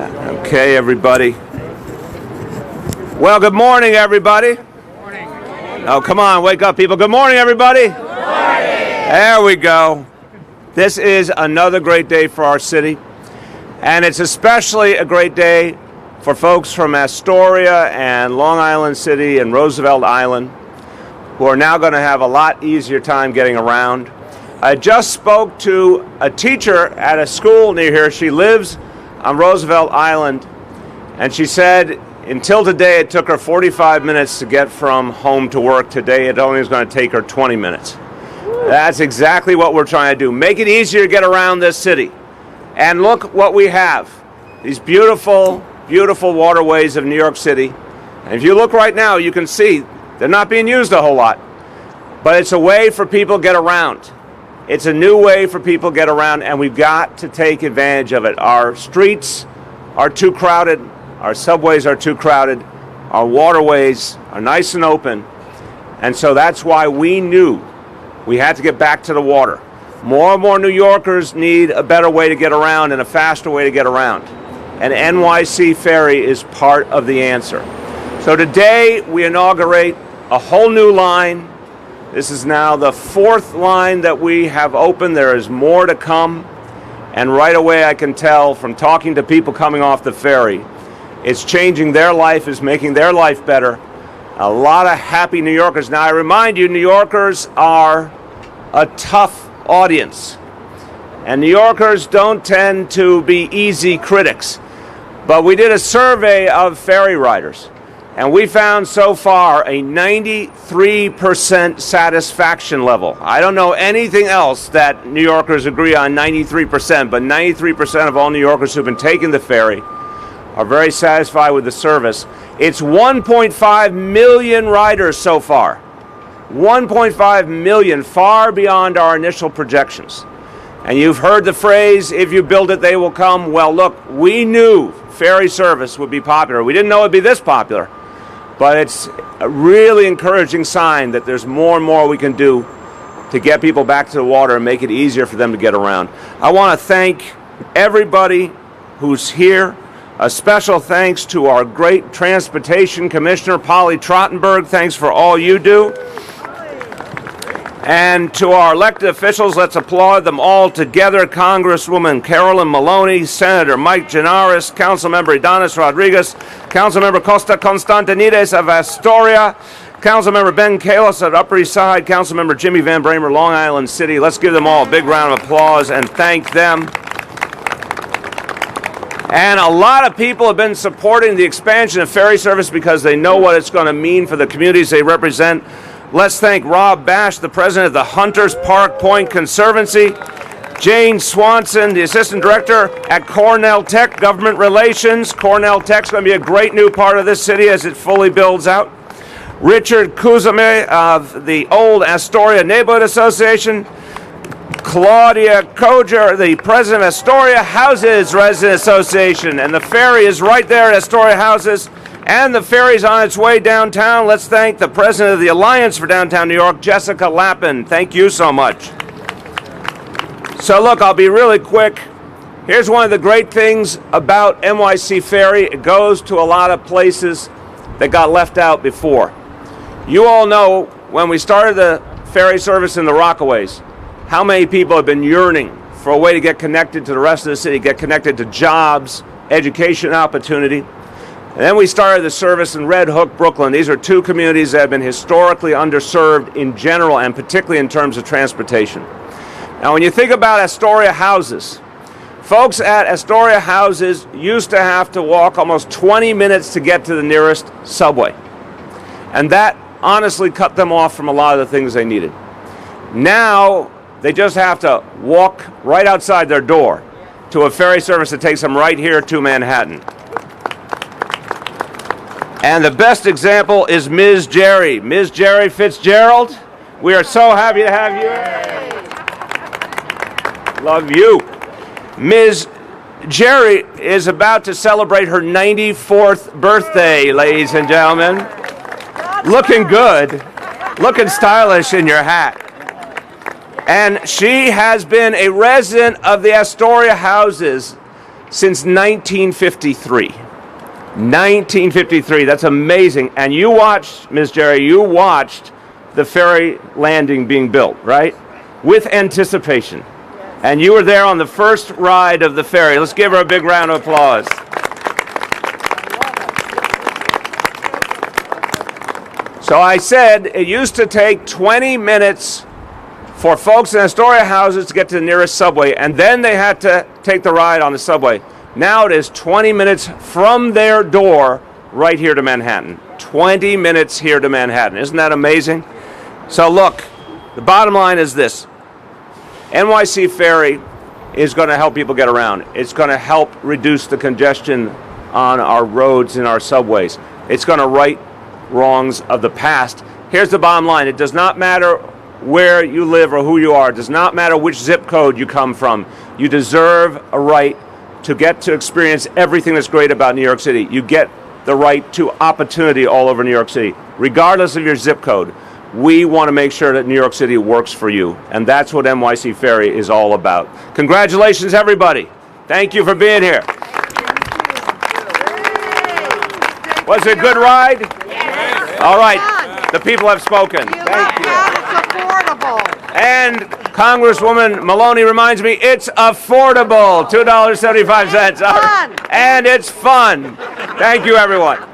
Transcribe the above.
Okay, everybody. Well, good morning, everybody. Good morning. Oh, come on, wake up, people. Good morning, everybody. Good morning. There we go. This is another great day for our city, and it's especially a great day for folks from Astoria and Long Island City and Roosevelt Island, who are now going to have a lot easier time getting around. I just spoke to a teacher at a school near here. She lives on Roosevelt Island, and she said until today it took her 45 minutes to get from home to work. Today it only is going to take her 20 minutes. That's exactly what we're trying to do. Make it easier to get around this city. And look what we have. These beautiful, beautiful waterways of New York City. And if you look right now, you can see they're not being used a whole lot. But it's a way for people to get around. It's a new way for people to get around, and we've got to take advantage of it. Our streets are too crowded. Our subways are too crowded. Our waterways are nice and open. And so that's why we knew we had to get back to the water. More and more New Yorkers need a better way to get around and a faster way to get around. And NYC Ferry is part of the answer. So today we inaugurate a whole new line. This is now the fourth line that we have opened. There is more to come. And right away I can tell from talking to people coming off the ferry, it's changing their life, it's making their life better. A lot of happy New Yorkers. Now I remind you, New Yorkers are a tough audience. And New Yorkers don't tend to be easy critics. But we did a survey of ferry riders. And we found so far a 93% satisfaction level. I don't know anything else that New Yorkers agree on 93%, but 93% of all New Yorkers who've been taking the ferry are very satisfied with the service. It's 1.5 million riders so far. 1.5 million, far beyond our initial projections. And you've heard the phrase, if you build it, they will come. Well, look, we knew ferry service would be popular. We didn't know it would be this popular. But it's a really encouraging sign that there's more and more we can do to get people back to the water and make it easier for them to get around. I want to thank everybody who's here. A special thanks to our great Transportation Commissioner, Polly Trottenberg. Thanks for all you do. And to our elected officials, let's applaud them all together. Congresswoman Carolyn Maloney, Senator Mike Gianaris, Councilmember Idanis Rodriguez, Councilmember Costa Constantinides of Astoria, Councilmember Ben Kalos of Upper East Side, Councilmember Jimmy Van Bramer, Long Island City. Let's give them all a big round of applause and thank them. And a lot of people have been supporting the expansion of ferry service because they know what it's going to mean for the communities they represent. Let's thank Rob Bash, the president of the Hunters Park Point Conservancy, Jane Swanson, the assistant director at Cornell Tech Government Relations. Cornell Tech's going to be a great new part of this city as it fully builds out. Richard Kuzame of the Old Astoria Neighborhood Association. Claudia Koger, the president of Astoria Houses Resident Association. And the ferry is right there at Astoria Houses. And the ferry's on its way downtown. Let's thank the president of the Alliance for Downtown New York, Jessica Lappin. Thank you so much. So look, I'll be really quick. Here's one of the great things about NYC Ferry. It goes to a lot of places that got left out before. You all know when we started the ferry service in the Rockaways, how many people have been yearning for a way to get connected to the rest of the city, get connected to jobs, education opportunity. And then we started the service in Red Hook, Brooklyn. These are two communities that have been historically underserved in general and particularly in terms of transportation. Now, when you think about Astoria Houses, folks at Astoria Houses used to have to walk almost 20 minutes to get to the nearest subway. And that honestly cut them off from a lot of the things they needed. Now, they just have to walk right outside their door to a ferry service that takes them right here to Manhattan. And the best example is Ms. Jerry. Ms. Jerry Fitzgerald, we are so happy to have you. Love you. Ms. Jerry is about to celebrate her 94th birthday, ladies and gentlemen. Looking good, looking stylish in your hat. And she has been a resident of the Astoria Houses since 1953. 1953, that's amazing. And you watched, Ms. Jerry, you watched the ferry landing being built, right? With anticipation. And you were there on the first ride of the ferry. Let's give her a big round of applause. So I said it used to take 20 minutes for folks in Astoria houses to get to the nearest subway, and then they had to take the ride on the subway. Now it is 20 minutes from their door right here to Manhattan. 20 minutes here to Manhattan. Isn't that amazing? So look, the bottom line is this. NYC Ferry is going to help people get around. It's going to help reduce the congestion on our roads and our subways. It's going to right wrongs of the past. Here's the bottom line. It does not matter where you live or who you are. It does not matter which zip code you come from. You deserve a right to get to experience everything that's great about New York City. You get the right to opportunity all over New York City, regardless of your zip code. We want to make sure that New York City works for you, and that's what NYC Ferry is all about. Congratulations, everybody. Thank you for being here. Was it a good ride? Yes. All right. The people have spoken. Thank you. It's affordable. And Congresswoman Maloney reminds me it's affordable. $2.75. And it's fun. Thank you, everyone.